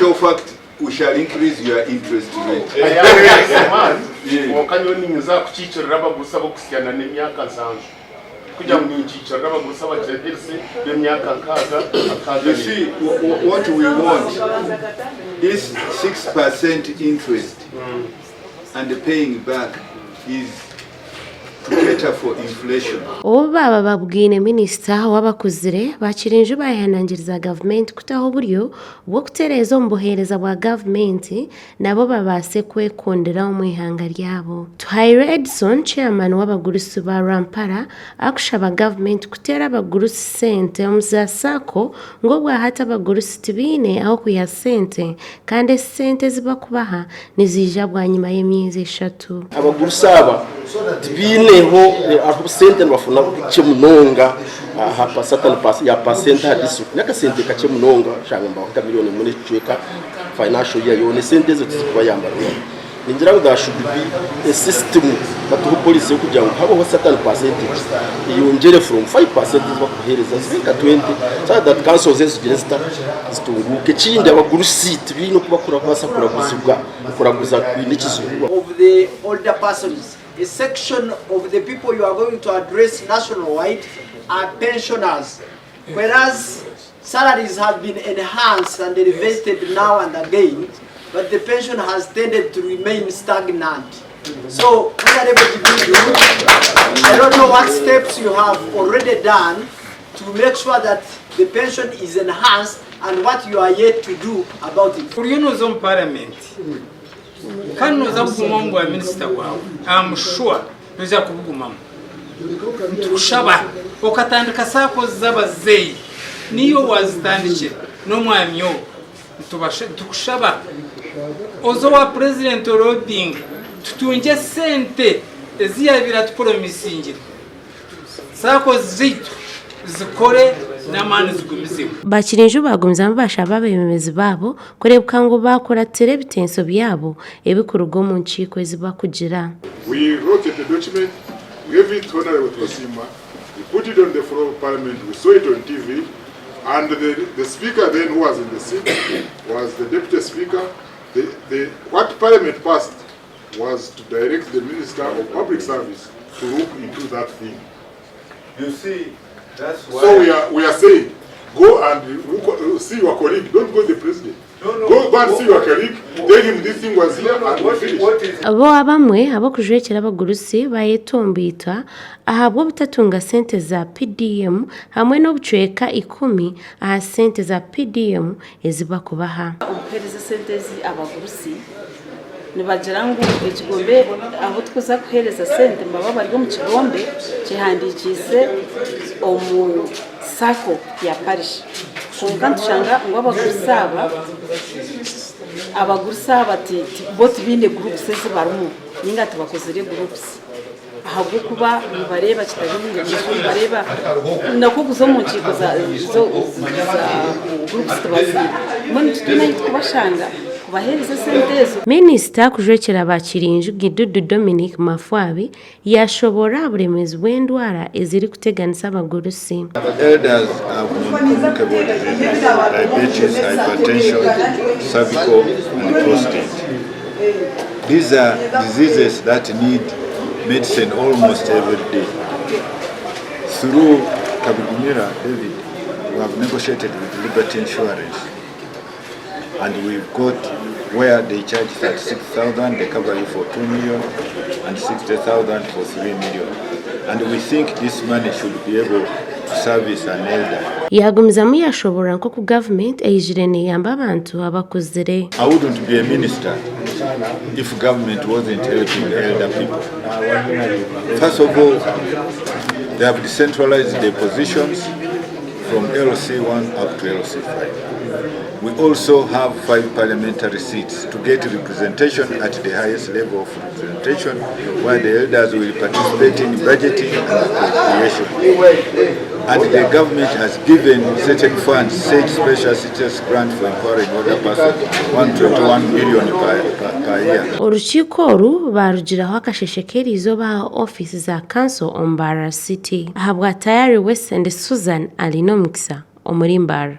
actual fact, we shall increase your interest rate. You see, what we want is 6% interest, and paying back is to cater for inflation. Oba babwine minister w'abakuzire Baakirinju bayihanangiriza Gavumenti kutaho buryo bwo kutereza Omubuhereza bwa Gavumenti nabo babase kwekondera omwihanga ryabo. Tuhaire Edson chairman w'abagurusi ba Rampara akushaba Gavumenti kutera abagurusi sente omuza sako ngo bwahata abagurusi tibine aho kuya sente kandi sente ziba kubaha nizija bwanyuma y'emyezi 3. Abagurusi aba tibineho aho sente bafuna bice munonga hapa satani pass ya percent hadisu naka sente kace munonga shanga mba miliyoni muri cweka financial year yone sente zo tizikuba yambara ningira ngo should be a system batu police kugira ngo habo satani percentage yongere from 5% bakuhereza zika 20 so that council zes register zitunguke kindi abagurusi tibino kubakura kwasa kuraguza kwinikizo of the older persons. A section of the people you are going to address nationwide are pensioners, whereas salaries have been enhanced and elevated now and again, but the pension has tended to remain stagnant. So, I don't know what steps you have already done to make sure that the pension is enhanced and what you are yet to do about it. For you know some parliament. Kan noza kumombo ya minister wao I'm sure noza kubugumamo tushaba okatandika sako zabazeyi niyo wazitandike no mwamyo tubashe tukushaba ozo wa president loading tutunje sente eziyabira tupromisingire sako zitu zikore namani zigumiziwe. Baakirinju bagumza bashaba bemezi babo kurebuka ngo bakora terebitenso byabo ebikurugo mu nciko eziba kugira. We wrote the document, we gave it to Honorable Tosima, we put it on the floor of Parliament, we saw it on TV, and the speaker then who was in the seat was the deputy speaker. What Parliament passed was to direct the Minister of Public Service to look into that thing. You see, that's why. So we are saying, go and see your colleague. Don't go to the president. No. Go and see your colleague. Tell him this thing was here and we finished. Abo abamwe abo kujwekera abagurusi bayetombita ahabwo butatunga sente za PDM hamwe no bucweka 10 aha sente za PDM eziba kubaha. Omubuhereza sente zi abagurusi nibagira ngo ekigombe aho tukoza kuhereza sente mbaba bari mu kigombe kihandikise omu sako ya parish kunga ntushanga ngo abagurusaba ati bot bine groups zibarumu ninga tubakozere groups ahabwo kuba bareba kitabinga bareba nako kuzo mu nkiko za groups tubazi mwe tutunayi kubashanga Minister kujwekera Baakirinju Gidudu Dominic Mafwabi yashobora buremezi bw'endwara eziri kuteganisa abagurusi. Elders have non-communicable diseases, diabetes, hypertension, cervical and prostate. These are diseases that need medicine almost every day. Through Kabigumira David, we have negotiated with Liberty Insurance, and we've got where they charge 36,000, they cover you for 2 million, and 60,000 for 3 million. And we think this money should be able to service an elder. Yagumizamu yashobora nko ku government eyijirene yamba abantu abakuzire. I wouldn't be a minister if government wasn't helping elder people. First of all, they have decentralized their positions from LC1 up to LC5. We also have 5 parliamentary seats to get representation at the highest level of representation, where the elders will participate in budgeting and appropriation. And the government has given certain funds, said special status grant for empowering older persons, 121 million per year. Urukiiko oru barugiraho akasheshekerizo ba office za council Mbarara City. Ahabwa tayari West and Susan Alinomikisa omuri Mbarara.